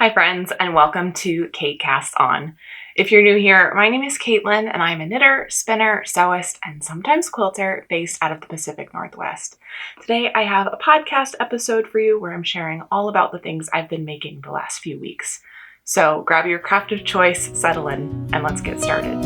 Hi friends, and welcome to Cait Casts On. If you're new here, my name is Caitlin and I'm a knitter, spinner, sewist, and sometimes quilter based out of the Pacific Northwest. Today I have a podcast episode for you where I'm sharing all about the things I've been making the last few weeks. So grab your craft of choice, settle in, and let's get started.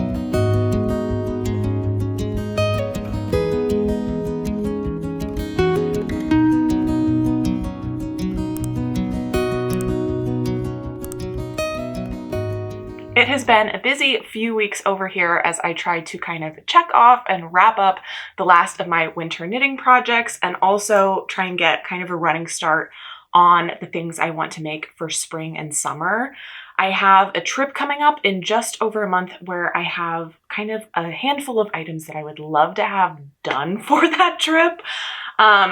It has been a busy few weeks over here as I tried to kind of check off and wrap up the last of my winter knitting projects and also try and get kind of a running start on the things I want to make for spring and summer. I have a trip coming up in just over a month where I have kind of a handful of items that I would love to have done for that trip.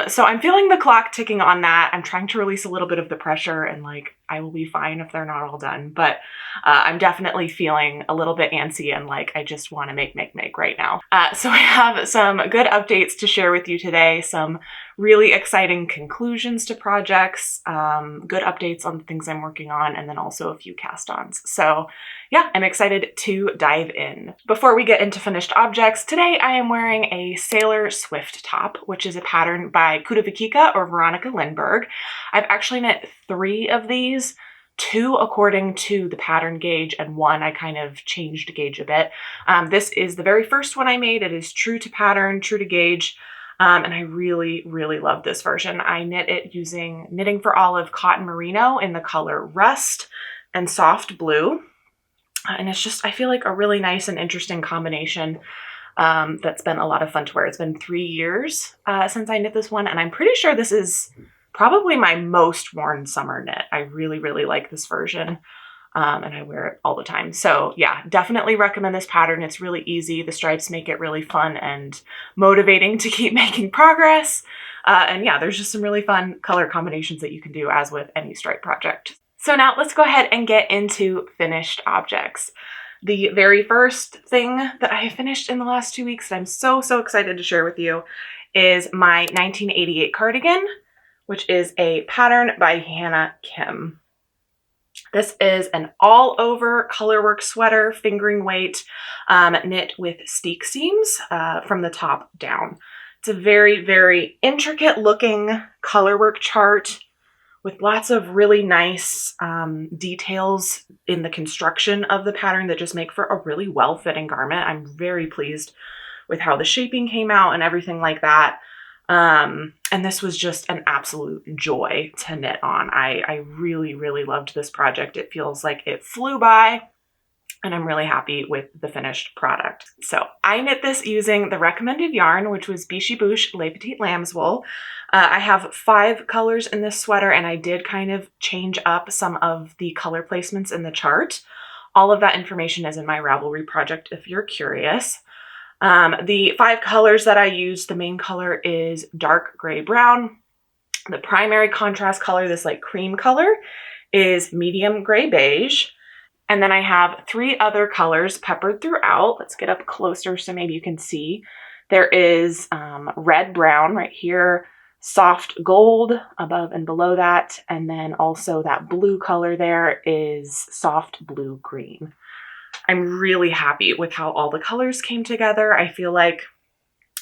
So I'm feeling the clock ticking on that. I'm trying to release a little bit of the pressure and I will be fine if they're not all done, but I'm definitely feeling a little bit antsy and I just want to make right now. So I have some good updates to share with you today, some really exciting conclusions to projects, good updates on the things I'm working on, and then also a few cast-ons. So yeah, I'm excited to dive in. Before we get into finished objects, today I am wearing a Sailor Swift top, which is a pattern by Kudovikika or Veronica Lindberg. I've actually knit 3 of these, 2 according to the pattern gauge, and 1 I kind of changed gauge a bit. This is the very first one I made. It is true to pattern, true to gauge, and I really love this version. I knit it using Knitting for Olive cotton merino in the color Rust and Soft Blue. And it's just, I feel like a really nice and interesting combination that's been a lot of fun to wear. It's been 3 years since I knit this one, and I'm pretty sure this is probably my most worn summer knit. I really like this version, and I wear it all the time. So yeah, definitely recommend this pattern. It's really easy. The stripes make it really fun and motivating to keep making progress. And yeah, there's just some really fun color combinations that you can do as with any stripe project. So now let's go ahead and get into finished objects. The very first thing that I have finished in the last 2 weeks that I'm so excited to share with you is my 1988 cardigan, which is a pattern by Hannah Kim. This is an all-over colorwork sweater, fingering weight, knit with steek seams from the top down. It's a very intricate looking colorwork chart with lots of really nice details in the construction of the pattern that just make for a really well-fitting garment. I'm very pleased with how the shaping came out and everything like that. And this was just an absolute joy to knit on. I really loved this project. It feels like it flew by, and I'm really happy with the finished product. So I knit this using the recommended yarn, which was Biche Bouche Les Petites Lambs wool. I have 5 colors in this sweater, and I did kind of change up some of the color placements in the chart. All of that information is in my Ravelry project if you're curious. The 5 colors that I used, the main color is dark gray brown. The primary contrast color, this cream color, is medium gray beige. And then I have 3 other colors peppered throughout. Let's get up closer so maybe you can see. There is red brown right here, soft gold above and below that, and then also that blue color there is soft blue green. I'm really happy with how all the colors came together. I feel like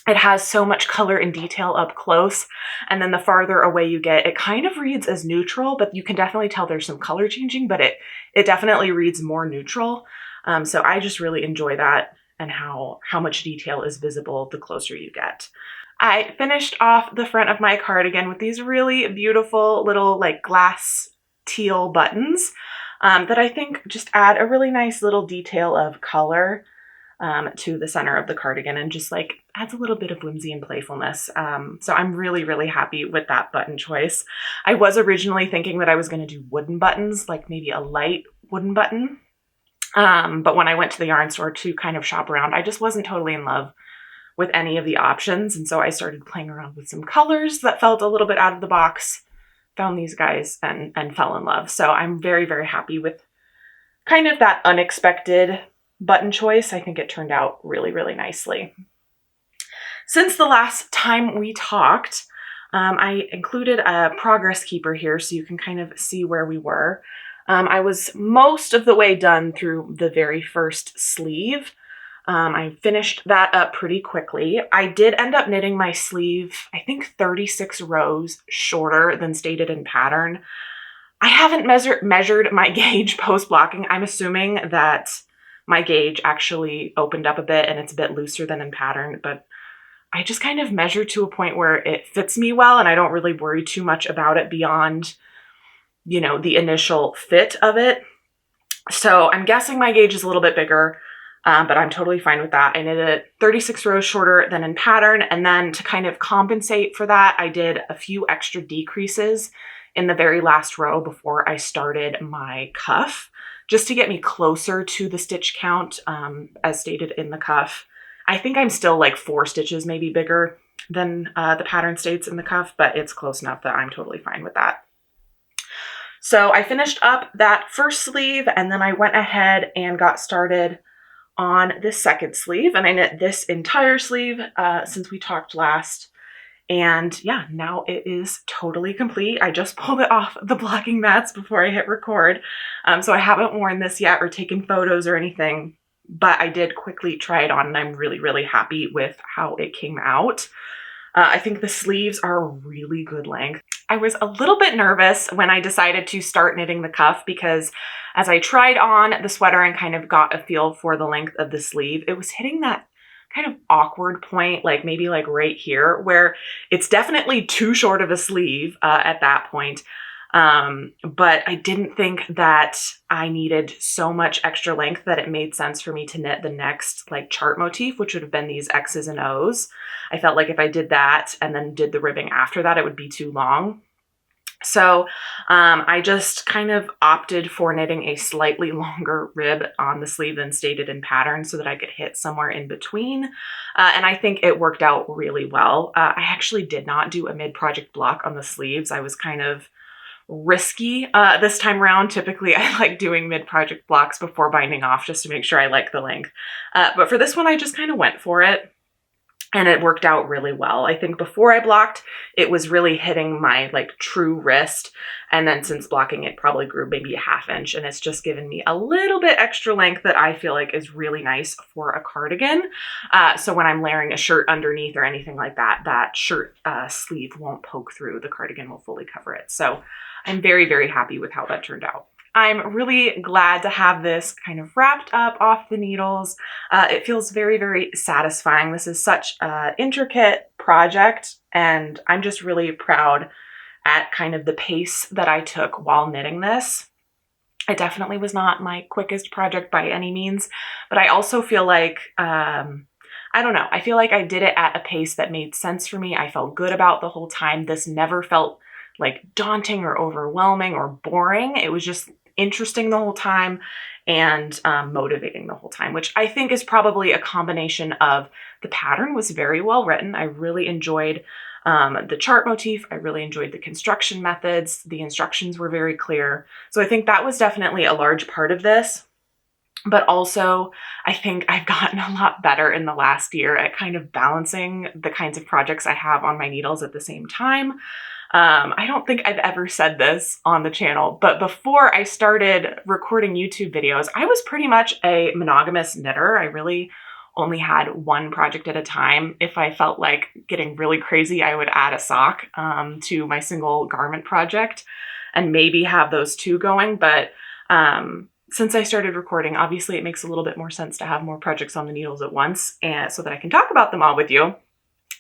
it has so much color and detail up close, and then the farther away you get, it kind of reads as neutral, but you can definitely tell there's some color changing, but it definitely reads more neutral. So I just really enjoy that and how much detail is visible the closer you get. I finished off the front of my cardigan with these really beautiful little glass teal buttons that I think just add a really nice little detail of color to the center of the cardigan and just adds a little bit of whimsy and playfulness. So I'm really happy with that button choice. I was originally thinking that I was going to do wooden buttons, maybe a light wooden button. But when I went to the yarn store to kind of shop around, I just wasn't totally in love with any of the options. And so I started playing around with some colors that felt a little bit out of the box, found these guys and fell in love. So I'm very happy with kind of that unexpected button choice. I think it turned out really nicely. Since the last time we talked, I included a progress keeper here so you can kind of see where we were. I was most of the way done through the very first sleeve. I finished that up pretty quickly. I did end up knitting my sleeve, I think 36 rows shorter than stated in pattern. I haven't measured my gauge post-blocking. I'm assuming that my gauge actually opened up a bit and it's a bit looser than in pattern, but I just kind of measured to a point where it fits me well and I don't really worry too much about it beyond, you know, the initial fit of it. So I'm guessing my gauge is a little bit bigger, but I'm totally fine with that. I knit it 36 rows shorter than in pattern, and then to kind of compensate for that, I did a few extra decreases in the very last row before I started my cuff, just to get me closer to the stitch count as stated in the cuff. I think I'm still like 4 stitches maybe bigger than the pattern states in the cuff, but it's close enough that I'm totally fine with that. So I finished up that first sleeve, and then I went ahead and got started on this second sleeve, and I knit this entire sleeve since we talked last. And yeah, now it is totally complete. I just pulled it off the blocking mats before I hit record. So I haven't worn this yet or taken photos or anything, but I did quickly try it on and I'm really, really happy with how it came out. I think the sleeves are a really good length. I was a little bit nervous when I decided to start knitting the cuff because as I tried on the sweater and kind of got a feel for the length of the sleeve, it was hitting that kind of awkward point, like maybe like right here, where it's definitely too short of a sleeve at that point. But I didn't think that I needed so much extra length that it made sense for me to knit the next like chart motif, which would have been these X's and O's. I felt like if I did that and then did the ribbing after that, it would be too long. So I just kind of opted for knitting a slightly longer rib on the sleeve than stated in pattern so that I could hit somewhere in between. And I think it worked out really well. I actually did not do a mid-project block on the sleeves. I was kind of risky this time around. Typically, I like doing mid-project blocks before binding off just to make sure I like the length. But for this one, I just kind of went for it. And it worked out really well. I think before I blocked, it was really hitting my like true wrist. And then since blocking, it probably grew maybe a ½ inch. And it's just given me a little bit extra length that I feel like is really nice for a cardigan. So when I'm layering a shirt underneath or anything like that, that shirt sleeve won't poke through. The cardigan will fully cover it. So I'm very, very happy with how that turned out. I'm really glad to have this kind of wrapped up off the needles. It feels very, very satisfying. This is such an intricate project, and I'm just really proud at kind of the pace that I took while knitting this. It definitely was not my quickest project by any means, but I also feel like, I don't know, I feel like I did it at a pace that made sense for me. I felt good about the whole time. This never felt like daunting or overwhelming or boring. It was just interesting the whole time and motivating the whole time, which I think is probably a combination of the pattern was very well written. I really enjoyed the chart motif. I really enjoyed the construction methods. The instructions were very clear. So I think that was definitely a large part of this. But also, I think I've gotten a lot better in the last year at kind of balancing the kinds of projects I have on my needles at the same time. I don't think I've ever said this on the channel, but before I started recording YouTube videos, I was pretty much a monogamous knitter. I really only had one project at a time. If I felt like getting really crazy, I would add a sock to my single garment project and maybe have those two going. But since I started recording, obviously it makes a little bit more sense to have more projects on the needles at once, and so that I can talk about them all with you.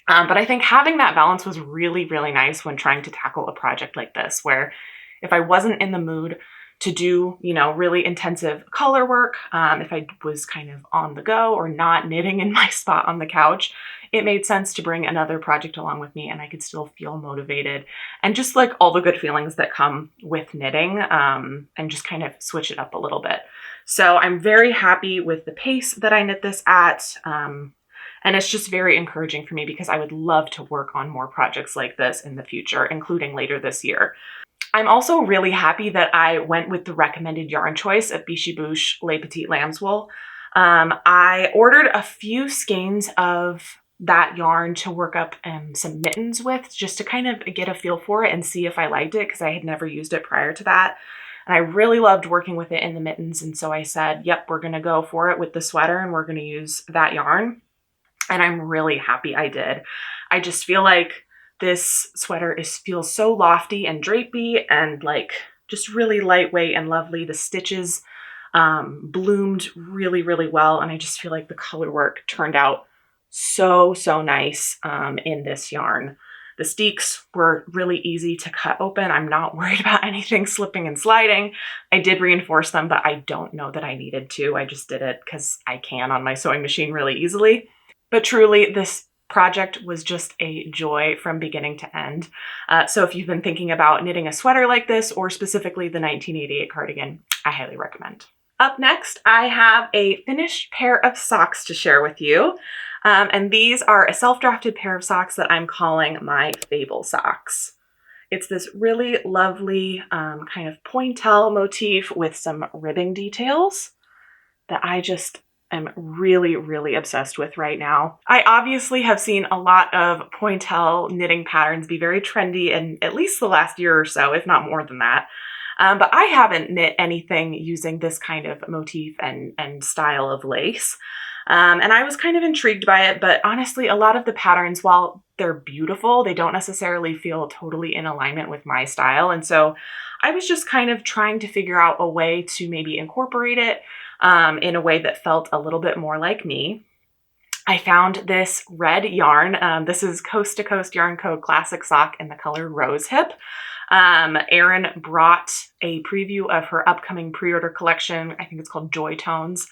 But I think having that balance was really, really nice when trying to tackle a project like this, where if I wasn't in the mood to do, you know, really intensive color work, if I was kind of on the go or not knitting in my spot on the couch, it made sense to bring another project along with me and I could still feel motivated and just like all the good feelings that come with knitting and just kind of switch it up a little bit. So I'm very happy with the pace that I knit this at. And it's just very encouraging for me because I would love to work on more projects like this in the future, including later this year. I'm also really happy that I went with the recommended yarn choice of Biche Bouche Les Petites Lambs wool. I ordered a few skeins of that yarn to work up some mittens with, just to kind of get a feel for it and see if I liked it, because I had never used it prior to that. And I really loved working with it in the mittens. And so I said, yep, we're going to go for it with the sweater and we're going to use that yarn. And I'm really happy I did. I just feel like this sweater feels so lofty and drapey and like just really lightweight and lovely. The stitches bloomed really, really well. And I just feel like the color work turned out so nice in this yarn. The steeks were really easy to cut open. I'm not worried about anything slipping and sliding. I did reinforce them, but I don't know that I needed to. I just did it because I can on my sewing machine really easily. But truly, this project was just a joy from beginning to end. So if you've been thinking about knitting a sweater like this, or specifically the 1988 cardigan, I highly recommend. Up next, I have a finished pair of socks to share with you. And these are a self-drafted pair of socks that I'm calling my Fable Socks. It's this really lovely kind of pointelle motif with some ribbing details that I just am really, really obsessed with right now. I obviously have seen a lot of pointelle knitting patterns be very trendy in at least the last year or so, if not more than that. But I haven't knit anything using this kind of motif and style of lace. And I was kind of intrigued by it, but honestly, a lot of the patterns, while they're beautiful, they don't necessarily feel totally in alignment with my style. And so I was just kind of trying to figure out a way to maybe incorporate it in a way that felt a little bit more like me. I found this red yarn. This is Coast to Coast Yarn Co. Classic Sock in the color Rosehip. Erin brought a preview of her upcoming pre-order collection, I think it's called Joy Tones,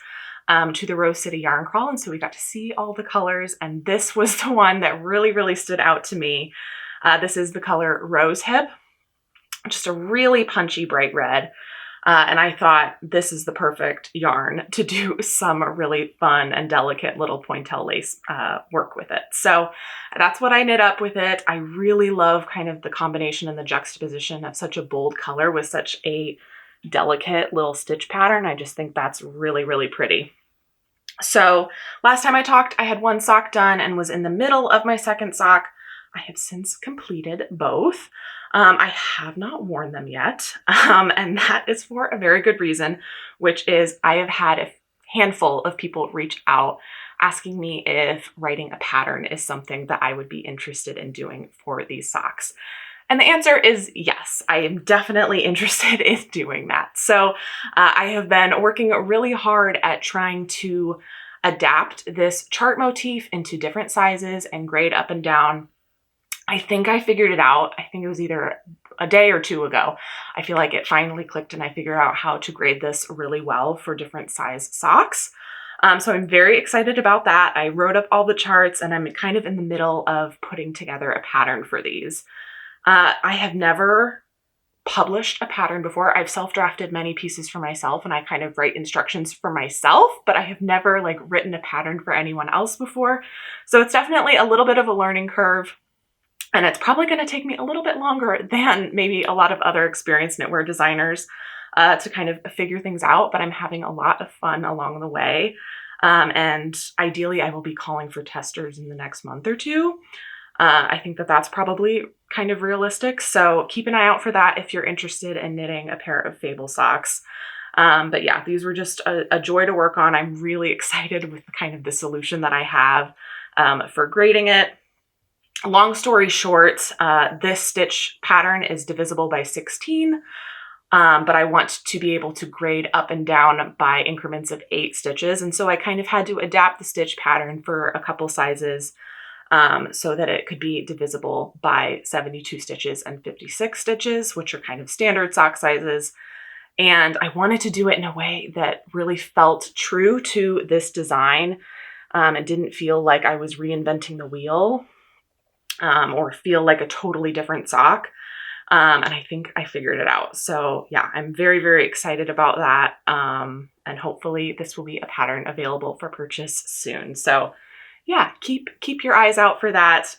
to the Rose City Yarn Crawl. And so we got to see all the colors. And this was the one that really, really stood out to me. This is the color Rosehip, just a really punchy bright red. And I thought this is the perfect yarn to do some really fun and delicate little pointelle lace work with it. So that's what I knit up with it. I really love kind of the combination and the juxtaposition of such a bold color with such a delicate little stitch pattern. I just think that's really, really pretty. So last time I talked, I had one sock done and was in the middle of my second sock. I have since completed both. I have not worn them yet, and that is for a very good reason, which is I have had a handful of people reach out asking me if writing a pattern is something that I would be interested in doing for these socks. And the answer is yes, I am definitely interested in doing that. So I have been working really hard at trying to adapt this chart motif into different sizes and grade up and down. I think I figured it out. I think it was either a day or two ago. I feel like it finally clicked and I figured out how to grade this really well for different size socks. So I'm very excited about that. I wrote up all the charts and I'm kind of in the middle of putting together a pattern for these. I have never published a pattern before. I've self-drafted many pieces for myself and I kind of write instructions for myself, but I have never like written a pattern for anyone else before. So it's definitely a little bit of a learning curve. And it's probably going to take me a little bit longer than maybe a lot of other experienced knitwear designers to kind of figure things out, but I'm having a lot of fun along the way. And ideally, I will be calling for testers in the next month or two. I think that that's probably kind of realistic. So keep an eye out for that if you're interested in knitting a pair of Fable socks. But yeah, these were just a joy to work on. I'm really excited with kind of the solution that I have for grading it. Long story short, this stitch pattern is divisible by 16, but I want to be able to grade up and down by increments of 8 stitches. And so I kind of had to adapt the stitch pattern for a couple sizes so that it could be divisible by 72 stitches and 56 stitches, which are kind of standard sock sizes. And I wanted to do it in a way that really felt true to this design. It didn't feel like I was reinventing the wheel. Or feel like a totally different sock. And I think I figured it out. So yeah, I'm very, very excited about that. And hopefully this will be a pattern available for purchase soon. So yeah, keep your eyes out for that.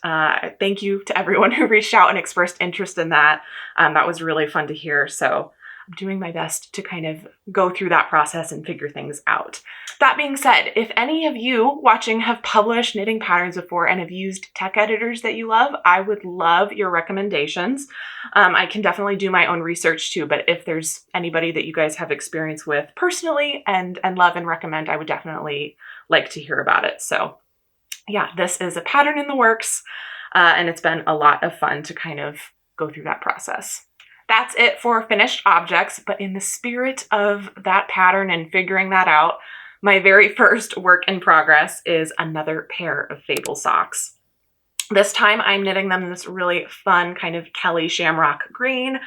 Thank you to everyone who reached out and expressed interest in that. That was really fun to hear. So doing my best to kind of go through that process and figure things out. That being said, if any of you watching have published knitting patterns before and have used tech editors that you love, I would love your recommendations. I can definitely do my own research too, but if there's anybody that you guys have experience with personally and love and recommend, I would definitely like to hear about it. So yeah, this is a pattern in the works, and it's been a lot of fun to kind of go through that process. That's it for finished objects, but in the spirit of that pattern and figuring that out, my very first work in progress is another pair of Fable Socks. This time I'm knitting them in this really fun kind of Kelly Shamrock green.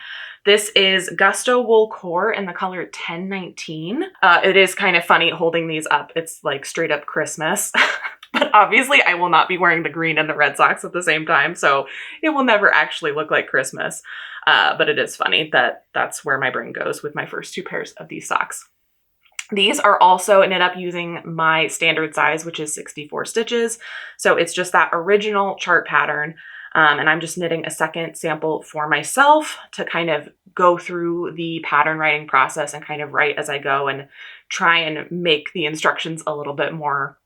This is Gusto Wool Core in the color 1019. It is kind of funny holding these up. It's like straight up Christmas. But obviously I will not be wearing the green and the red socks at the same time, so it will never actually look like Christmas. But it is funny that that's where my brain goes with my first two pairs of these socks. These are also knit up using my standard size, which is 64 stitches. So it's just that original chart pattern. And I'm just knitting a second sample for myself to kind of go through the pattern writing process and kind of write as I go and try and make the instructions a little bit more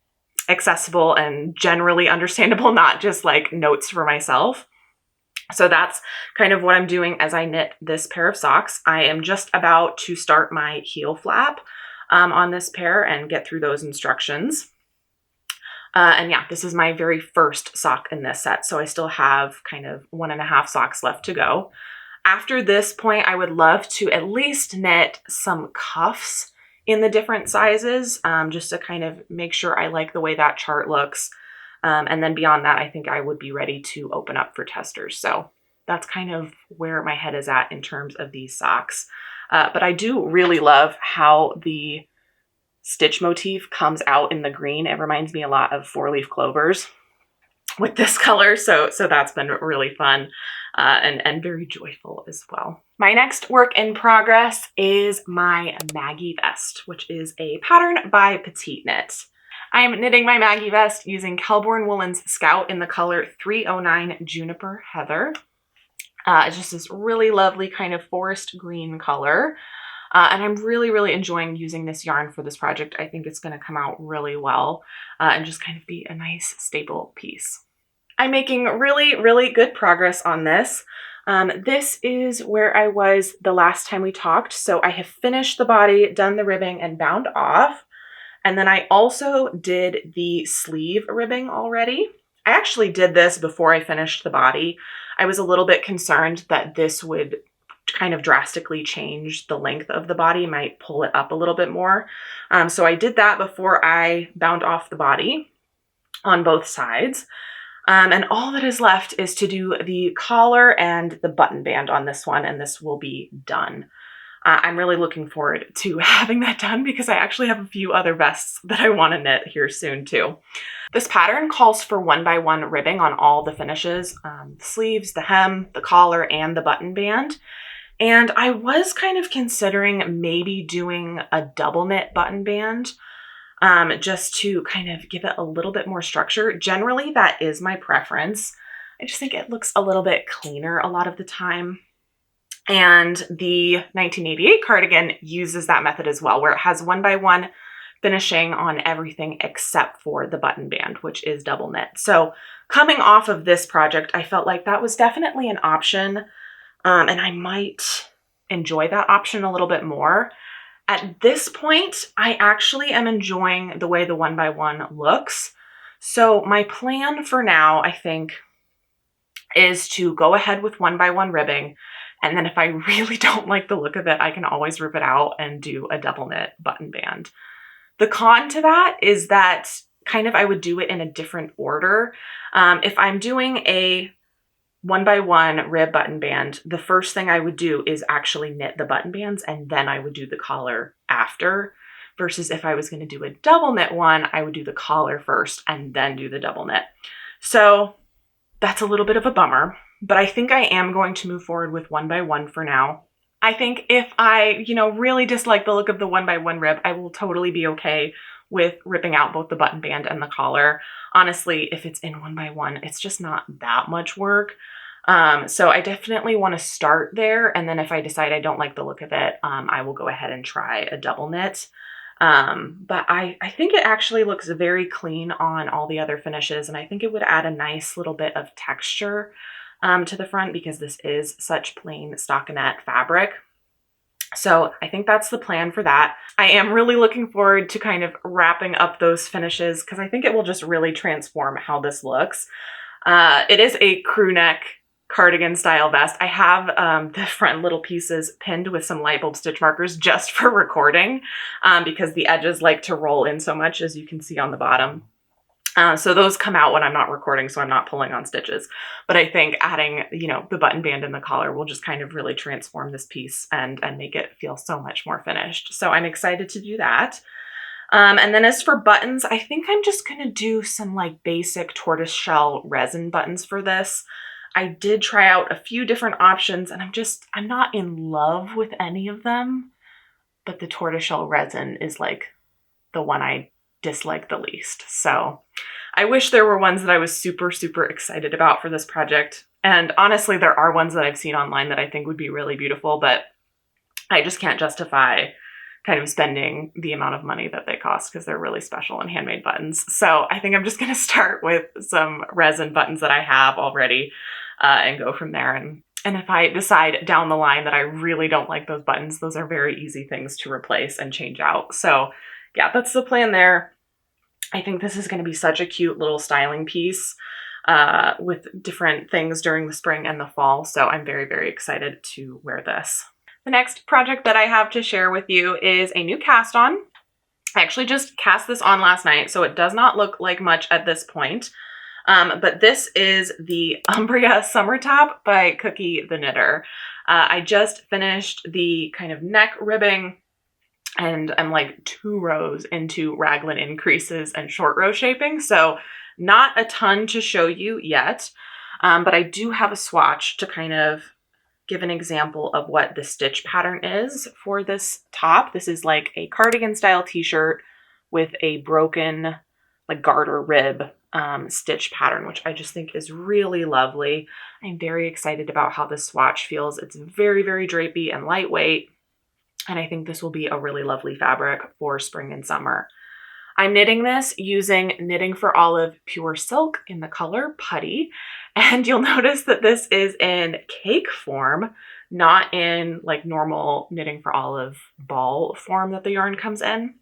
accessible and generally understandable, not just like notes for myself. So that's kind of what I'm doing as I knit this pair of socks. I am just about to start my heel flap on this pair and get through those instructions. And yeah, this is my very first sock in this set, so I still have kind of 1.5 socks left to go. After this point, I would love to at least knit some cuffs in the different sizes, just to kind of make sure I like the way that chart looks. And then beyond that, I think I would be ready to open up for testers. So that's kind of where my head is at in terms of these socks. But I do really love how the stitch motif comes out in the green. It reminds me a lot of 4-leaf clovers with this color. So that's been really fun and very joyful as well. My next work in progress is my Maggie vest, which is a pattern by Petite Knit. I'm knitting my Maggie vest using Kelborn Woolen's Scout in the color 309 Juniper Heather. It's just this really lovely kind of forest green color. And I'm really, really enjoying using this yarn for this project. I think it's going to come out really well and just kind of be a nice staple piece. I'm making really, really good progress on this. This is where I was the last time we talked. So I have finished the body, done the ribbing, and bound off. And then I also did the sleeve ribbing already. I actually did this before I finished the body. I was a little bit concerned that this would kind of drastically change the length of the body, might pull it up a little bit more. So I did that before I bound off the body on both sides. And all that is left is to do the collar and the button band on this one, and this will be done. I'm really looking forward to having that done because I actually have a few other vests that I want to knit here soon too. This pattern calls for 1x1 ribbing on all the finishes, the sleeves, the hem, the collar, and the button band. And I was kind of considering maybe doing a double knit button band just to kind of give it a little bit more structure. Generally, that is my preference. I just think it looks a little bit cleaner a lot of the time. And the 1988 cardigan uses that method as well, where it has 1x1 finishing on everything except for the button band, which is double knit. So coming off of this project, I felt like that was definitely an option, and I might enjoy that option a little bit more. At this point, I actually am enjoying the way the 1x1 looks. So my plan for now, I think, is to go ahead with 1x1 ribbing. And then if I really don't like the look of it, I can always rip it out and do a double knit button band. The con to that is that kind of I would do it in a different order. If I'm doing a 1x1 rib button band, the first thing I would do is actually knit the button bands, and then I would do the collar after. Versus if I was going to do a double knit one, I would do the collar first and then do the double knit. So that's a little bit of a bummer, but I think I am going to move forward with 1x1 for now. I think if I, really dislike the look of the 1x1 rib, I will totally be okay with ripping out both the button band and the collar. Honestly, if it's in 1x1, it's just not that much work. So I definitely want to start there. And then if I decide I don't like the look of it, I will go ahead and try a double knit. But I think it actually looks very clean on all the other finishes. And I think it would add a nice little bit of texture to the front because this is such plain stockinette fabric. So I think that's the plan for that. I am really looking forward to kind of wrapping up those finishes because I think it will just really transform how this looks. It is a crew neck cardigan style vest. I have the front little pieces pinned with some light bulb stitch markers just for recording because the edges like to roll in so much, as you can see on the bottom. So those come out when I'm not recording, so I'm not pulling on stitches. But I think adding, the button band and the collar will just kind of really transform this piece and make it feel so much more finished. So I'm excited to do that. And then as for buttons, I think I'm just going to do some like basic tortoiseshell resin buttons for this. I did try out a few different options and I'm not in love with any of them, but the tortoiseshell resin is like the one I dislike the least. So I wish there were ones that I was super, super excited about for this project. And honestly, there are ones that I've seen online that I think would be really beautiful, but I just can't justify kind of spending the amount of money that they cost because they're really special and handmade buttons. So I think I'm just going to start with some resin buttons that I have already and go from there. And if I decide down the line that I really don't like those buttons, those are very easy things to replace and change out. So yeah, that's the plan there. I think this is going to be such a cute little styling piece with different things during the spring and the fall. So I'm very, very excited to wear this. The next project that I have to share with you is a new cast on. I actually just cast this on last night, so it does not look like much at this point. But this is the Umbria Summer Top by Cookie the Knitter. I just finished the kind of neck ribbing and I'm like 2 rows into raglan increases and short row shaping. So not a ton to show you yet, but I do have a swatch to kind of give an example of what the stitch pattern is for this top. This is like a cardigan style t-shirt with a broken like garter rib stitch pattern, which I just think is really lovely. I'm very excited about how this swatch feels. It's very, very drapey and lightweight. And I think this will be a really lovely fabric for spring and summer. I'm knitting this using Knitting for Olive Pure Silk in the color Putty. And you'll notice that this is in cake form, not in like normal Knitting for Olive ball form that the yarn comes in.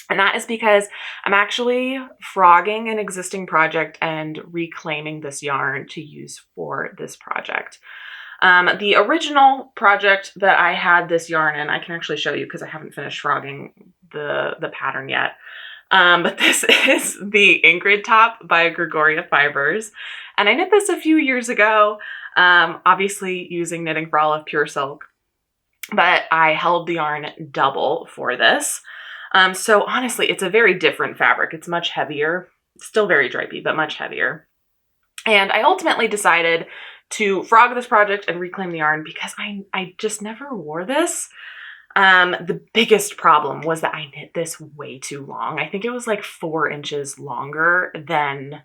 And that is because I'm actually frogging an existing project and reclaiming this yarn to use for this project. The original project that I had this yarn in, I can actually show you because I haven't finished frogging the pattern yet. But this is the Ingrid top by Gregoria Fibers. And I knit this a few years ago, obviously using Knitting for Olive Pure Silk, but I held the yarn double for this. So honestly, it's a very different fabric. It's much heavier, still very drapey, but much heavier. And I ultimately decided to frog this project and reclaim the yarn because I just never wore this. The biggest problem was that I knit this way too long. I think it was like 4 inches longer than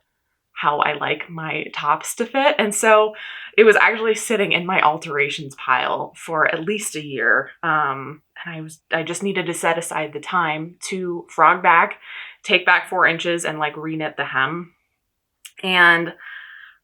how I like my tops to fit. And so it was actually sitting in my alterations pile for at least a year. And I just needed to set aside the time to frog back, take back 4 inches and like reknit the hem. And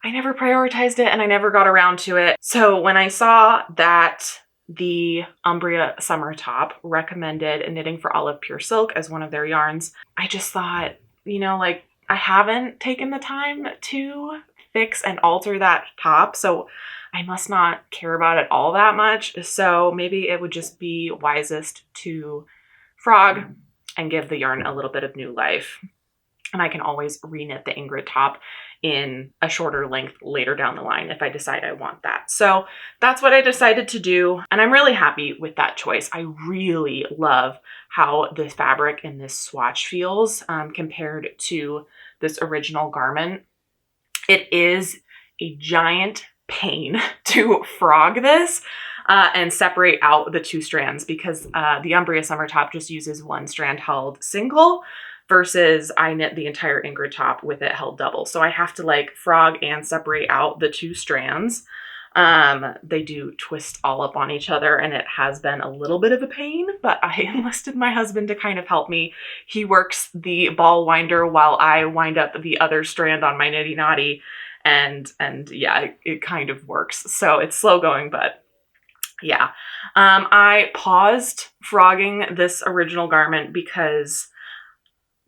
I never prioritized it and I never got around to it. So when I saw that the Umbria Summer Top recommended Knitting for Olive Pure Silk as one of their yarns, I just thought, like I haven't taken the time to fix and alter that top, so I must not care about it all that much. So maybe it would just be wisest to frog and give the yarn a little bit of new life. And I can always reknit the Ingrid top in a shorter length later down the line if I decide I want that. So that's what I decided to do. And I'm really happy with that choice. I really love how this fabric in this swatch feels compared to this original garment. It is a giant pain to frog this and separate out the 2 strands because the Umbria Summer Top just uses 1 strand held single. versus I knit the entire Ingrid top with it held double. So I have to like frog and separate out the 2 strands. They do twist all up on each other, and it has been a little bit of a pain, but I enlisted my husband to kind of help me. He works the ball winder while I wind up the other strand on my nitty knotty, and yeah, it kind of works. So it's slow going, but yeah. I paused frogging this original garment because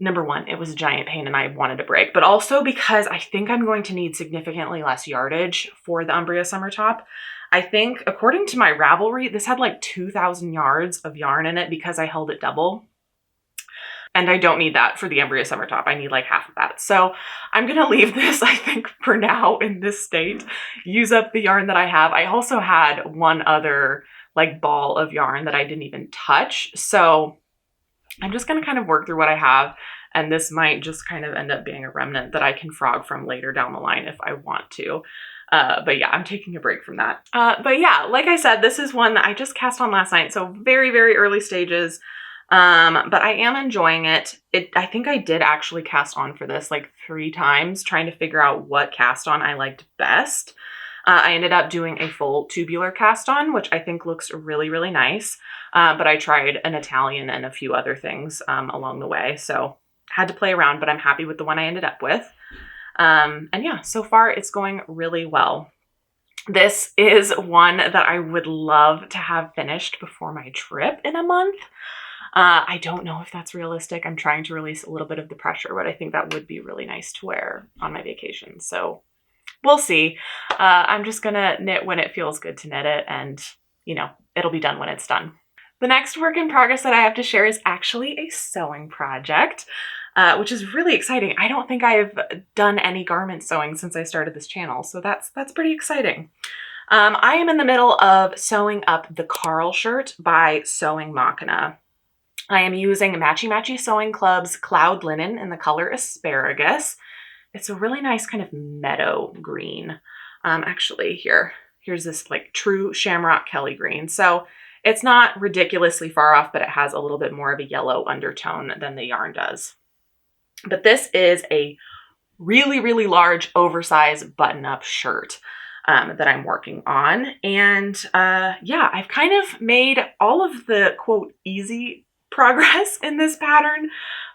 number one, it was a giant pain and I wanted a break, but also because I think I'm going to need significantly less yardage for the Umbria summer top. I think, according to my Ravelry, this had like 2,000 yards of yarn in it because I held it double. And I don't need that for the Umbria summer top. I need like half of that. So I'm going to leave this, I think, for now in this state, use up the yarn that I have. I also had one other like ball of yarn that I didn't even touch. So I'm just going to kind of work through what I have. And this might just kind of end up being a remnant that I can frog from later down the line if I want to. But yeah, I'm taking a break from that. But yeah, like I said, this is one that I just cast on last night. So very, very early stages. But I am enjoying it. I think I did actually cast on for this like 3 times, trying to figure out what cast on I liked best. I ended up doing a full tubular cast on, which I think looks really, really nice. But I tried an Italian and a few other things along the way. So had to play around, but I'm happy with the one I ended up with. And yeah, so far it's going really well. This is one that I would love to have finished before my trip in a month. I don't know if that's realistic. I'm trying to release a little bit of the pressure, but I think that would be really nice to wear on my vacation. So we'll see. I'm just gonna knit when it feels good to knit it, and you know, it'll be done when it's done. The next work in progress that I have to share is actually a sewing project, which is really exciting. I don't think I've done any garment sewing since I started this channel, so that's pretty exciting. I am in the middle of sewing up the Carl shirt by Sewing Machina. I am using Matchy Matchy Sewing Club's Cloud Linen in the color Asparagus. It's a really nice kind of meadow green. Actually, here's this like true Shamrock Kelly green. So it's not ridiculously far off, but it has a little bit more of a yellow undertone than the yarn does. But this is a really, really large oversized button-up shirt that I'm working on. And yeah, I've kind of made all of the quote easy progress in this pattern.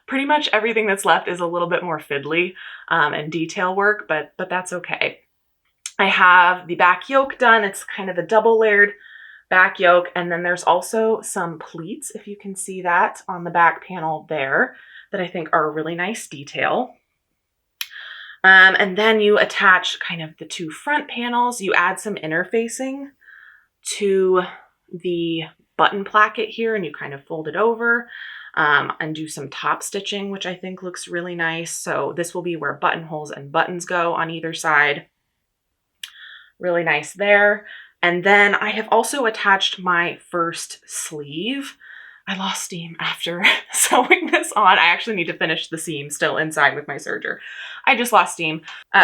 Pretty much everything that's left is a little bit more fiddly and detail work, but that's okay. I have the back yoke done. It's kind of a double layered back yoke. And then there's also some pleats, if you can see that on the back panel there, that I think are a really nice detail. And then you attach kind of the 2 front panels. You add some interfacing to the button placket here, and you kind of fold it over and do some top stitching, which I think looks really nice. So this will be where buttonholes and buttons go on either side. Really nice there. And then I have also attached my first sleeve. I lost steam after sewing this on. I actually need to finish the seam still inside with my serger. I just lost steam.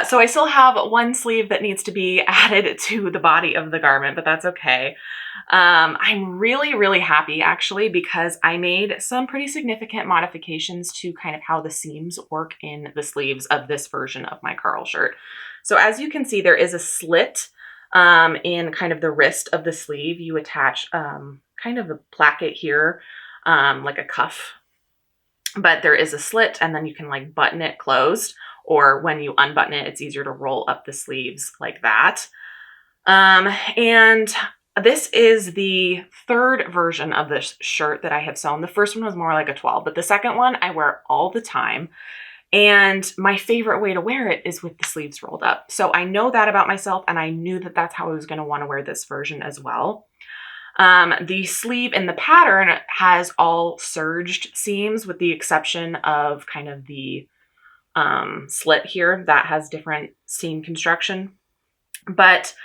So I still have one sleeve that needs to be added to the body of the garment, but that's okay. I'm really, really happy actually, because I made some pretty significant modifications to kind of how the seams work in the sleeves of this version of my Carl shirt. So as you can see, there is a slit in kind of the wrist of the sleeve. You attach kind of a placket here, like a cuff, but there is a slit, and then you can like button it closed, or when you unbutton it, it's easier to roll up the sleeves like that. And this is the 3rd version of this shirt that I have sewn. The first one was more like a 12, but the second one I wear all the time. And my favorite way to wear it is with the sleeves rolled up. So I know that about myself, and I knew that that's how I was going to want to wear this version as well. The sleeve in the pattern has all serged seams with the exception of kind of the slit here that has different seam construction. But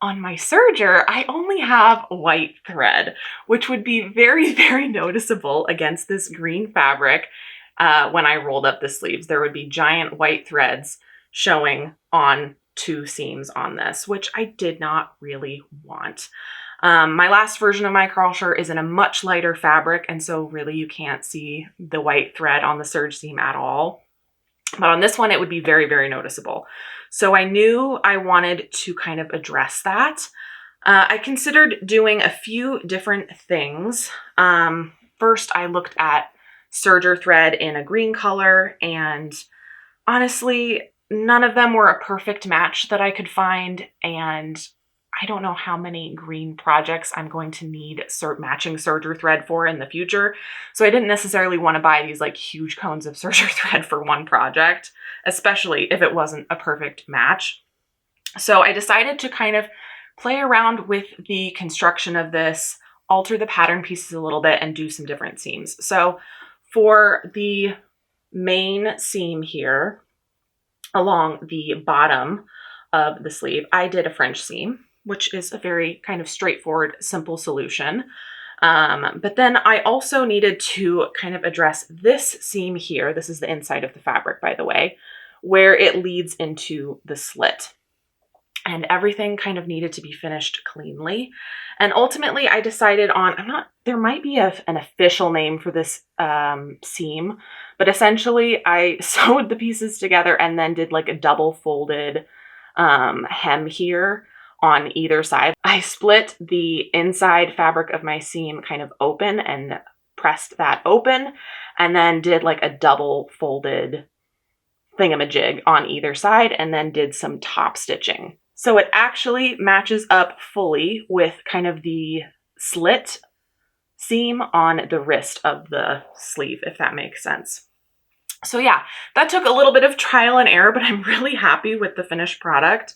on my serger, I only have white thread, which would be very, very noticeable against this green fabric. When I rolled up the sleeves, there would be giant white threads showing on 2 seams on this, which I did not really want. My last version of my Carl shirt is in a much lighter fabric, and so really you can't see the white thread on the serge seam at all. But on this one, it would be very, very noticeable. So I knew I wanted to kind of address that. I considered doing a few different things. First, I looked at serger thread in a green color, and honestly, none of them were a perfect match that I could find, and I don't know how many green projects I'm going to need matching serger thread for in the future. So I didn't necessarily want to buy these like huge cones of serger thread for one project, especially if it wasn't a perfect match. So I decided to kind of play around with the construction of this, alter the pattern pieces a little bit, and do some different seams. So for the main seam here, along the bottom of the sleeve, I did a French seam, which is a very kind of straightforward, simple solution. But then I also needed to kind of address this seam here. This is the inside of the fabric, by the way, where it leads into the slit. And everything kind of needed to be finished cleanly. And ultimately I decided on, there might be an official name for this seam, but essentially I sewed the pieces together and then did like a double folded hem here on either side. I split the inside fabric of my seam kind of open and pressed that open, and then did like a double folded thingamajig on either side, and then did some top stitching. So it actually matches up fully with kind of the slit seam on the wrist of the sleeve, if that makes sense. So yeah, that took a little bit of trial and error, but I'm really happy with the finished product.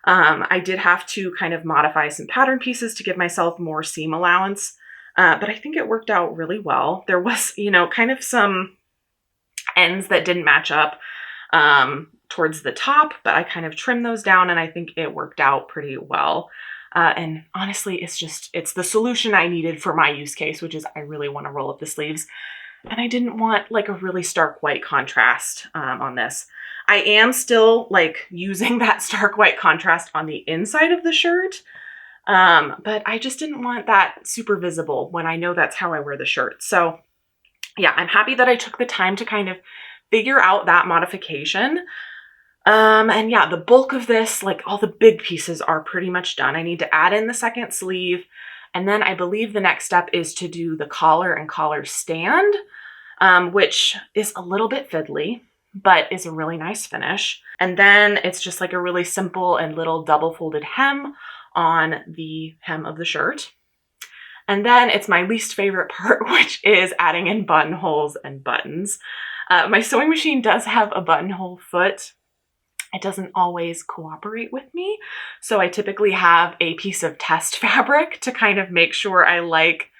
I did have to kind of modify some pattern pieces to give myself more seam allowance, but I think it worked out really well. There was, kind of some ends that didn't match up towards the top, but I kind of trimmed those down, and I think it worked out pretty well. And honestly, it's the solution I needed for my use case, which is I really want to roll up the sleeves, and I didn't want like a really stark white contrast on this. I am still like using that stark white contrast on the inside of the shirt, but I just didn't want that super visible when I know that's how I wear the shirt. So yeah, I'm happy that I took the time to kind of figure out that modification. And yeah, the bulk of this, like all the big pieces, are pretty much done. I need to add in the second sleeve, and then I believe the next step is to do the collar and collar stand, which is a little bit fiddly, but is a really nice finish. And then it's just like a really simple and little double folded hem on the hem of the shirt. And then it's my least favorite part, which is adding in buttonholes and buttons. My sewing machine does have a buttonhole foot. It doesn't always cooperate with me, so I typically have a piece of test fabric to kind of make sure I like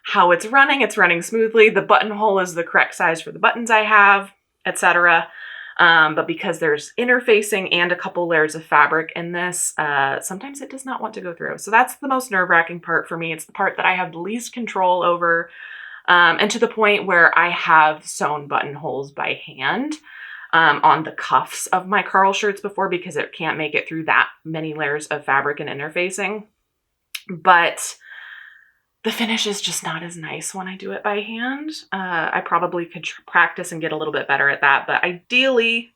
how it's running smoothly, the buttonhole is the correct size for the buttons I have, etc. But because there's interfacing and a couple layers of fabric in this, sometimes it does not want to go through. So that's the most nerve-wracking part for me. It's the part that I have the least control over, and to the point where I have sewn buttonholes by hand on the cuffs of my Carl shirts before, because it can't make it through that many layers of fabric and interfacing. But the finish is just not as nice when I do it by hand. I probably could practice and get a little bit better at that, but ideally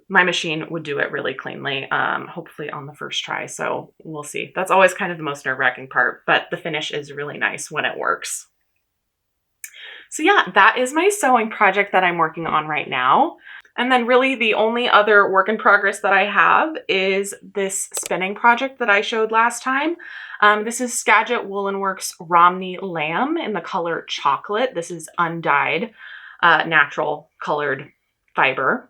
my machine would do it really cleanly, hopefully on the first try. So we'll see. That's always kind of the most nerve-wracking part, but the finish is really nice when it works. So yeah, that is my sewing project that I'm working on right now. And then really the only other work in progress that I have is this spinning project that I showed last time. This is Skagit Woolen Works Romney Lamb in the color chocolate. This is undyed, natural colored fiber.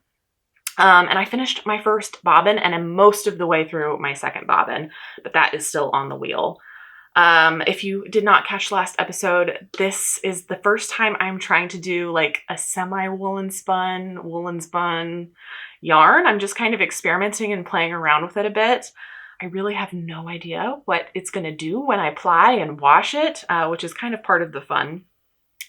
And I finished my first bobbin and I'm most of the way through my second bobbin, but that is still on the wheel. If you did not catch last episode, this is the first time I'm trying to do like a semi woolen spun yarn. I'm just kind of experimenting and playing around with it a bit. I really have no idea what it's going to do when I ply and wash it, which is kind of part of the fun.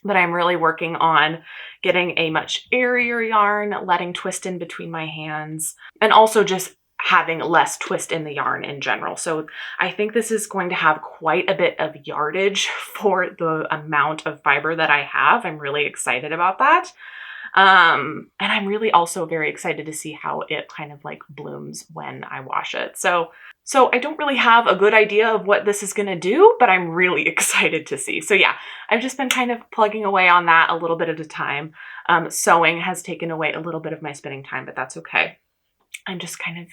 But I'm really working on getting a much airier yarn, letting twist in between my hands, and also just having less twist in the yarn in general. So I think this is going to have quite a bit of yardage for the amount of fiber that I have. I'm really excited about that. And I'm really also very excited to see how it kind of like blooms when I wash it. So I don't really have a good idea of what this is going to do, but I'm really excited to see. So yeah, I've just been kind of plugging away on that a little bit at a time. Sewing has taken away a little bit of my spinning time, but that's okay. I'm just kind of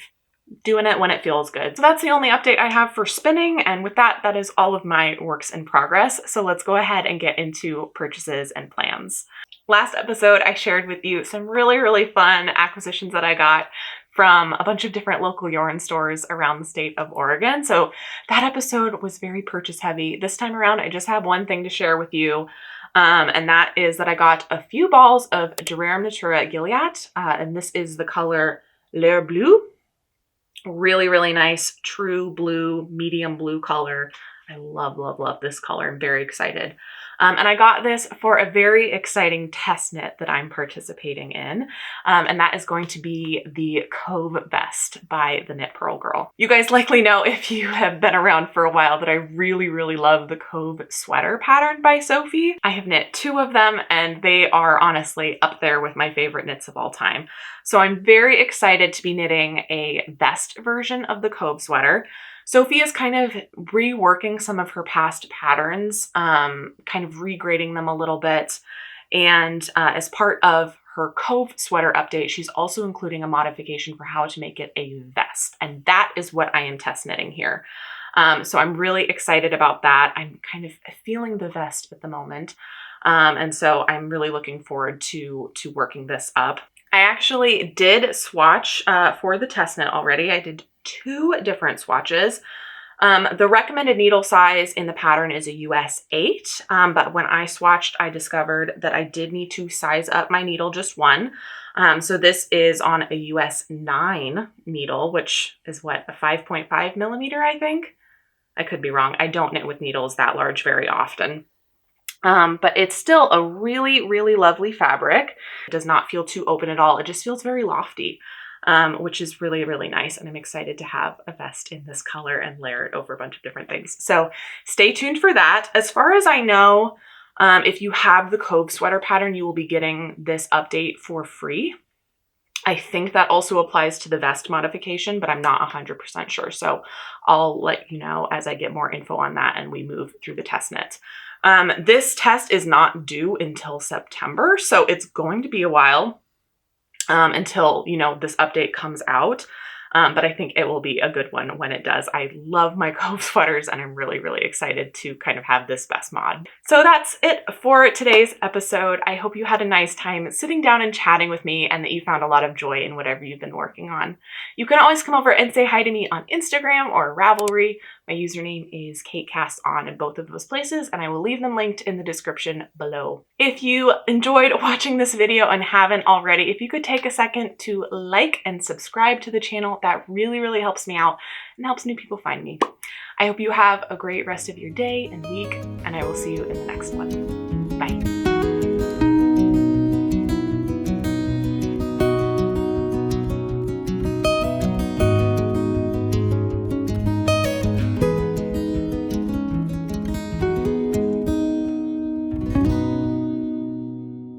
doing it when it feels good. So that's the only update I have for spinning. And with that, that is all of my works in progress. So let's go ahead and get into purchases and plans. Last episode, I shared with you some really, really fun acquisitions that I got from a bunch of different local yarn stores around the state of Oregon. So that episode was very purchase heavy. This time around, I just have one thing to share with you. And that is that I got a few balls of Durare Natura Gilead. And this is the color L'air Bleu. Really, really nice, true blue, medium blue color. I love, love, love this color. I'm very excited. And I got this for a very exciting test knit that I'm participating in. And that is going to be the Cove Vest by the Knit Purl Girl. You guys likely know, if you have been around for a while, that I really, really love the Cove sweater pattern by Sophie. I have knit 2 of them and they are honestly up there with my favorite knits of all time. So I'm very excited to be knitting a vest version of the Cove sweater. Sophie is kind of reworking some of her past patterns, kind of regrading them a little bit. And as part of her Cove sweater update, she's also including a modification for how to make it a vest. And that is what I am test knitting here. So I'm really excited about that. I'm kind of feeling the vest at the moment. And so I'm really looking forward to working this up. I actually did swatch for the test knit already. I did 2 different swatches. The recommended needle size in the pattern is a US 8, but when I swatched, I discovered that I did need to size up my needle just 1. So this is on a US 9 needle, which is what, a 5.5 millimeter, I think? I could be wrong. I don't knit with needles that large very often. But it's still a really, really lovely fabric. It does not feel too open at all. It just feels very lofty, which is really, really nice. And I'm excited to have a vest in this color and layer it over a bunch of different things. So stay tuned for that. As far as I know, if you have the Cove sweater pattern, you will be getting this update for free. I think that also applies to the vest modification, but I'm not 100% sure. So I'll let you know as I get more info on that and we move through the test knit. This test is not due until September, so it's going to be a while until, you know, this update comes out. But I think it will be a good one when it does. I love my Cove sweaters and I'm really, really excited to kind of have this vest mod. So that's it for today's episode. I hope you had a nice time sitting down and chatting with me and that you found a lot of joy in whatever you've been working on. You can always come over and say hi to me on Instagram or Ravelry. My username is CaitCast on both of those places, and I will leave them linked in the description below. If you enjoyed watching this video and haven't already, if you could take a second to like and subscribe to the channel, that really, really helps me out and helps new people find me. I hope you have a great rest of your day and week, and I will see you in the next one. Bye.